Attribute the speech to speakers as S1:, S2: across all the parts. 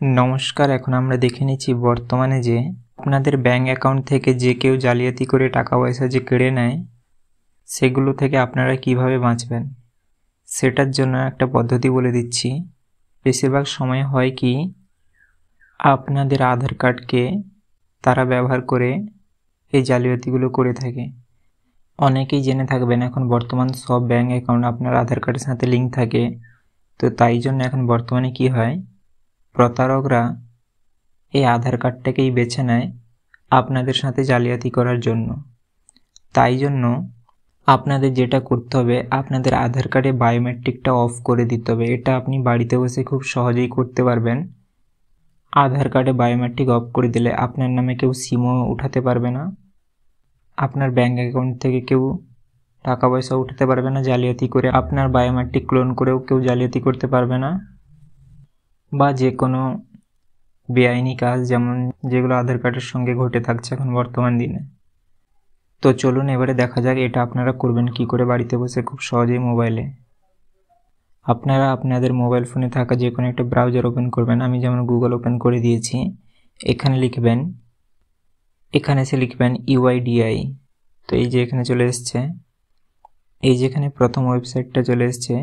S1: নমস্কার, এখন আমরা দেখে নিচ্ছি বর্তমানে যে আপনাদের ব্যাঙ্ক অ্যাকাউন্ট থেকে যে কেউ জালিয়াতি করে টাকা পয়সা যে কেড়ে নেয় সেগুলো থেকে আপনারা কিভাবে বাঁচবেন সেটার জন্য একটা পদ্ধতি বলে দিচ্ছি। বেশিরভাগ সময় হয় কি আপনাদের আধার কার্ডকে তারা ব্যবহার করে এই জালিয়াতিগুলো করে থাকে। অনেকেই জেনে থাকবেন এখন বর্তমান সব ব্যাঙ্ক অ্যাকাউন্ট আপনার আধার কার্ডের সাথে লিঙ্ক থাকে, তো তাই জন্য এখন বর্তমানে কি হয়, প্রতারকরা এই আধার কার্ডটাকেই বেছে নেয় আপনাদের সাথে জালিয়াতি করার জন্য। তাই জন্য আপনাদের যেটা করতে হবে, আপনাদের আধার কার্ডে বায়োমেট্রিকটা অফ করে দিতে হবে। এটা আপনি বাড়িতে বসে খুব সহজেই করতে পারবেন। আধার কার্ডে বায়োমেট্রিক অফ করে দিলে আপনার নামে কেউ সিমও উঠাতে পারবে না, আপনার ব্যাঙ্ক অ্যাকাউন্ট থেকে কেউ টাকা পয়সা উঠাতে পারবে না জালিয়াতি করে, আপনার বায়োমেট্রিক ক্লোন করেও কেউ জালিয়াতি করতে পারবে না, বা যে কোনো বেআইনি কাজ যেমন যেগুলো আধার কার্ডের সঙ্গে ঘটে থাকছে এখন বর্তমান দিনে। তো চলুন এবারে দেখা যাক এটা আপনারা করবেন কি করে বাড়িতে বসে খুব সহজেই মোবাইলে। আপনারা আপনাদের মোবাইল ফোনে থাকা যে কোনো একটা ব্রাউজার ওপেন করবেন। আমি যেমন গুগল ওপেন করে দিয়েছি। এখানে লিখবেন, এখানে এসে লিখবেন UIDI। তো এই যে এখানে চলে এসছে, এই যেখানে প্রথম ওয়েবসাইটটা চলে এসছে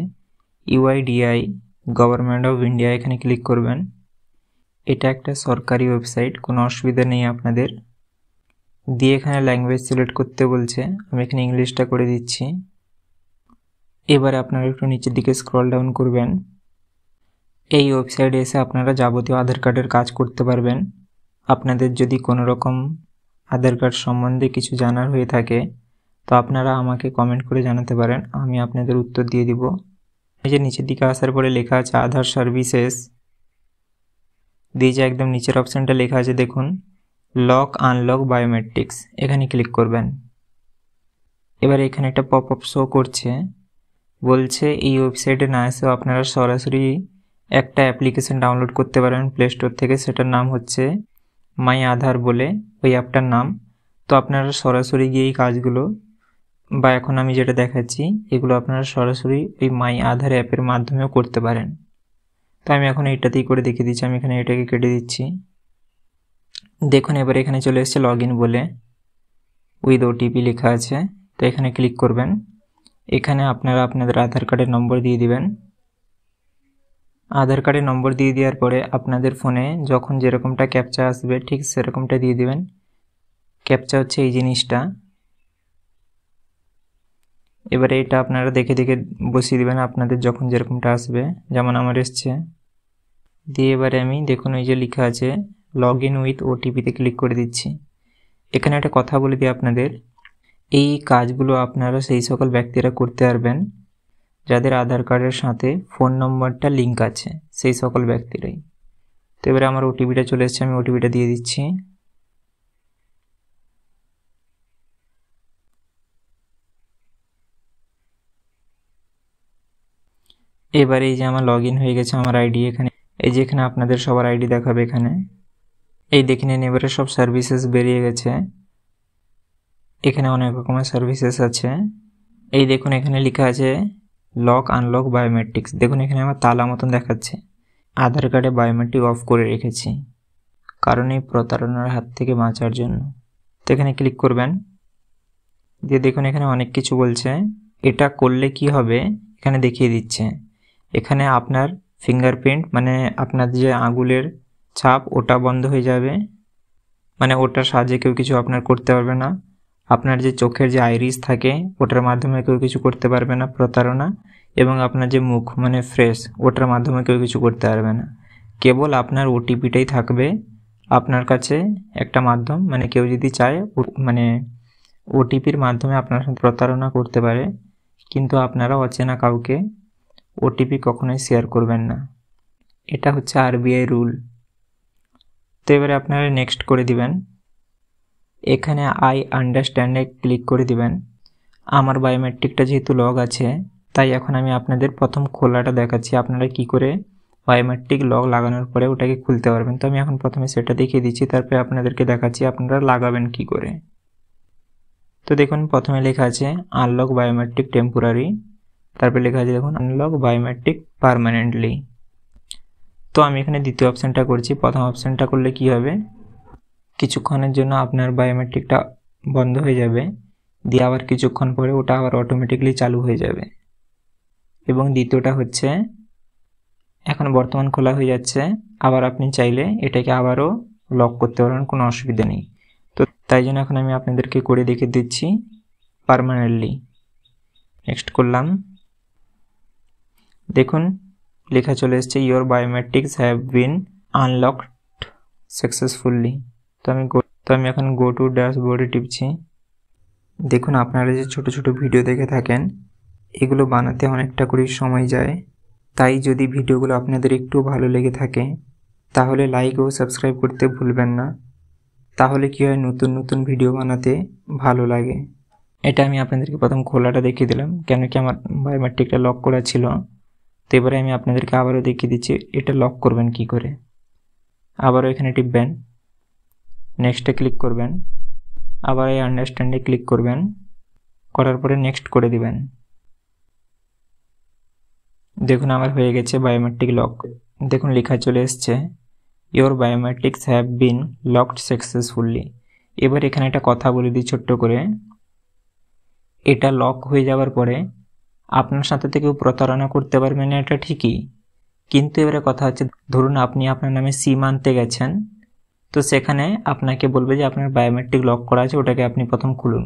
S1: UIDI গভর্নমেন্ট অফ ইন্ডিয়া, এখানে ক্লিক করবেন। এটা একটা সরকারি ওয়েবসাইট, কোনো অসুবিধা নেই আপনাদের। দিয়ে এখানে ল্যাঙ্গুয়েজ সিলেক্ট করতে বলছে, আমি এখানে ইংলিশটা করে দিচ্ছি। এবারে আপনারা একটু নিচের দিকে স্ক্রল ডাউন করবেন। এই ওয়েবসাইটে এসে আপনারা যাবতীয় আধার কার্ডের কাজ করতে পারবেন। আপনাদের যদি কোনো রকম আধার কার্ড সম্বন্ধে কিছু জানার হয়ে থাকে তো আপনারা আমাকে কমেন্ট করে জানাতে পারেন, আমি আপনাদের উত্তর দিয়ে দিব। এই যে নিচের দিকে আসার পরে লেখা আছে আধার সার্ভিসেস, দিয়ে যে একদম নিচের অপশানটা লেখা আছে দেখুন লক আনলক বায়োমেট্রিক্স, এখানে ক্লিক করবেন। এবার এখানে একটা পপ আপ শো করছে, বলছে এই ওয়েবসাইটে না এসেও আপনারা সরাসরি একটা অ্যাপ্লিকেশন ডাউনলোড করতে পারেন প্লে স্টোর থেকে, সেটার নাম হচ্ছে মাই আধার বলে ওই অ্যাপটার নাম। তো আপনারা সরাসরি গিয়ে এই কাজগুলো বা এখন আমি যেটা দেখাচ্ছি এগুলো আপনারা সরাসরি ওই মাই আধার অ্যাপের মাধ্যমেও করতে পারেন। তো আমি এখন এইটাতেই করে দেখিয়ে দিচ্ছি। আমি এখানে এটাকে কেটে দিচ্ছি। দেখুন এবার এখানে চলে এসেছে লগ ইন বলে, উইথ OTP লেখা আছে। তো এখানে ক্লিক করবেন। এখানে আপনারা আপনাদের আধার কার্ডের নম্বর দিয়ে দিবেন। আধার কার্ডের নম্বর দিয়ে দেওয়ার পরে আপনাদের ফোনে যখন যেরকমটা ক্যাপচা আসবে ঠিক সেরকমটা দিয়ে দিবেন। ক্যাপচা হচ্ছে এই জিনিসটা। এবারে এটা আপনারা দেখে দেখে বসিয়ে দিবেন আপনাদের যখন যেরকমটা আসবে, যেমন আমার এসছে। দিয়ে এবারে আমি দেখুন ওই যে লেখা আছে লগ ইন উইথ OTPতে ক্লিক করে দিচ্ছি। এখানে একটা কথা বলে দিই আপনাদের, এই কাজগুলো আপনারা সেই সকল ব্যক্তিরা করতে পারবেন যাদের আধার কার্ডের সাথে ফোন নম্বরটা লিঙ্ক আছে, সেই সকল ব্যক্তিরাই। তো এবারে আমার OTPটা চলে এসেছে, আমি OTPটা দিয়ে দিচ্ছি। এবারে এই যে আমার লগ ইন হয়ে গেছে আমার আইডি, এখানে এই যে এখানে আপনাদের সবার আইডি দেখাবে এখানে। এই দেখে নিন এবারে সব সার্ভিসেস বেরিয়ে গেছে। এখানে অনেক রকমের সার্ভিসেস আছে। এই দেখুন এখানে লেখা আছে লক আনলক বায়োমেট্রিক্স। দেখুন এখানে আমার তালা মতন দেখাচ্ছে, আধার কার্ডে বায়োমেট্রিক অফ করে রেখেছি কারণ এই প্রতারণার হাত থেকে বাঁচার জন্য। তো এখানে ক্লিক করবেন। দিয়ে দেখুন এখানে অনেক কিছু বলছে, এটা করলে কি হবে এখানে দেখিয়ে দিচ্ছে। এখানে আপনার ফিঙ্গারপ্রিন্ট মানে আপনার যে আঙুলের ছাপ ওটা বন্ধ হয়ে যাবে, মানে ওটার সাহায্যে কেউ কিছু আপনার করতে পারবে না। আপনার যে চোখের যে আইরিস থাকে ওটার মাধ্যমে কেউ কিছু করতে পারবে না প্রতারণা, এবং আপনার যে মুখ মানে ফ্রেশ ওটার মাধ্যমে কেউ কিছু করতে পারবে না। কেবল আপনার OTPটাই থাকবে আপনার কাছে একটা মাধ্যম, মানে কেউ যদি চায় মানে OTPর মাধ্যমে আপনার সাথে প্রতারণা করতে পারে, কিন্তু আপনারা অচেনা কাউকে OTP কখনোই শেয়ার করবেন না। এটা হচ্ছে RBI রুল। তো এবারে আপনারা নেক্সট করে দিবেন। এখানে আই আন্ডারস্ট্যান্ডে ক্লিক করে দিবেন। আমার বায়োমেট্রিকটা যেহেতু লগ আছে তাই এখন আমি আপনাদের প্রথম খোলাটা দেখাচ্ছি, আপনারা কি করে বায়োমেট্রিক লগ লাগানোর পরে ওটাকে খুলতে পারবেন। তো আমি এখন প্রথমে সেটা দেখিয়ে দিচ্ছি, তারপরে আপনাদেরকে দেখাচ্ছি আপনারা লাগাবেন কি করে। তো দেখুন প্রথমে লেখা আছে আনলক বায়োমেট্রিক টেম্পোরারি, তারপরে লেখা আছে দেখুন আনলক বায়োমেট্রিক পার্মানেন্টলি। তো আমি এখানে দ্বিতীয় অপশানটা করছি। প্রথম অপশানটা করলে কি হবে, কিছুক্ষণের জন্য আপনার বায়োমেট্রিকটা বন্ধ হয়ে যাবে, দিয়ে আবার কিছুক্ষণ পরে ওটা আবার অটোমেটিকলি চালু হয়ে যাবে। এবং দ্বিতীয়টা হচ্ছে এখন বর্তমান খোলা হয়ে যাচ্ছে, আবার আপনি চাইলে এটাকে আবারও লক করতে পারবেন, কোনো অসুবিধা নেই। তো তাই জন্য এখন আমি আপনাদেরকে করে দেখে দিচ্ছি পার্মানেন্টলি। নেক্সট করলাম, দেখুন লেখা চলে এসছে your biometrics have been unlocked successfully. তো আমি এখন গো টু ড্যাশবোর্ডে টিপছি। দেখুন আপনারা যে ছোট ছোট ভিডিও দেখে থাকেন, এগুলো বানাতে অনেকটা করে সময় যায়। তাই যদি ভিডিওগুলো আপনাদের একটু ভালো লেগে থাকে তাহলে লাইক ও সাবস্ক্রাইব করতে ভুলবেন না। তাহলে কি হয়, নতুন নতুন ভিডিও বানাতে ভালো লাগে। এটা আমি আপনাদেরকে প্রথম খোলাটা দেখিয়ে দিলাম, কেন কি আমার বায়োমেট্রিকটা লক করা ছিল। তো এবারে আমি আপনাদেরকে আবারও দেখিয়ে দিচ্ছি এটা লক করবেন কি করে। আবারও এখানে টিপবেন, নেক্সটে ক্লিক করবেন, আবার এই আন্ডারস্ট্যান্ডে ক্লিক করবেন, করার পরে নেক্সট করে দিবেন। দেখুন আমার হয়ে গেছে বায়োমেট্রিক লক। দেখুন লেখা চলে এসছে your biometrics have been locked successfully. এবার এখানে একটা কথা বলে দিই ছোট্ট করে, এটা লক হয়ে যাওয়ার পরে আপনার সাথে কেউ প্রতারণা করতে পারবে না, এটা ঠিকই। কিন্তু এবারে কথা হচ্ছে, ধরুন আপনি আপনার নামে সিম আনতে গেছেন, তো সেখানে আপনাকে বলবে যে আপনার বায়োমেট্রিক লক করা আছে, ওটাকে আপনি প্রথম খুলুন।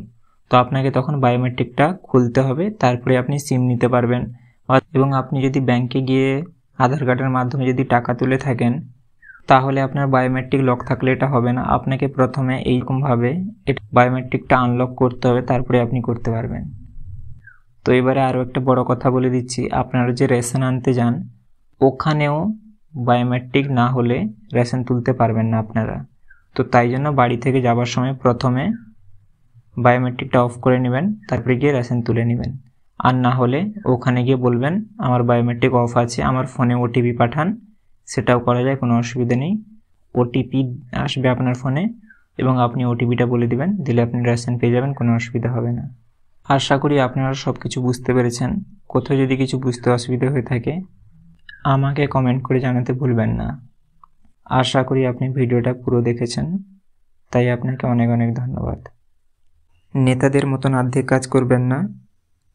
S1: তো আপনাকে তখন বায়োমেট্রিকটা খুলতে হবে, তারপরে আপনি সিম নিতে পারবেন। এবং আপনি যদি ব্যাংকে গিয়ে আধার কার্ডের মাধ্যমে যদি টাকা তুলে থাকেন, তাহলে আপনার বায়োমেট্রিক লক থাকলে এটা হবে না। আপনাকে প্রথমে এইরকমভাবে এটা বায়োমেট্রিকটা আনলক করতে হবে, তারপরে আপনি করতে পারবেন। তো এবারে আরও একটা বড় কথা বলে দিচ্ছি, আপনারা যে রেশন আনতে যান, ওখানেও বায়োমেট্রিক না হলে রেশন তুলতে পারবেন না আপনারা। তো তাই জন্য বাড়ি থেকে যাবার সময় প্রথমে বায়োমেট্রিকটা অফ করে নেবেন, তারপরে গিয়ে রেশন তুলে নেবেন। আর না হলে ওখানে গিয়ে বলবেন আমার বায়োমেট্রিক অফ আছে, আমার ফোনে ওটিপি পাঠান, সেটাও করা যায়, কোনো অসুবিধা নেই। ওটিপি আসবে আপনার ফোনে এবং আপনি ওটিপিটা বলে দিবেন, দিলে আপনি রেশন পেয়ে যাবেন, কোনো অসুবিধা হবে না। আশা করি আপনারা সব কিছু বুঝতে পেরেছেন। কোথাও যদি কিছু বুঝতে অসুবিধা হয়ে থাকে আমাকে কমেন্ট করে জানাতে ভুলবেন না। আশা করি আপনি ভিডিওটা পুরো দেখেছেন, তাই আপনাকে অনেক অনেক ধন্যবাদ। নেতাদের মতন অর্ধেক কাজ করবেন না,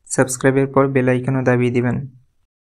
S1: সাবস্ক্রাইবের পর বেল আইকনও দাবিয়ে দিবেন।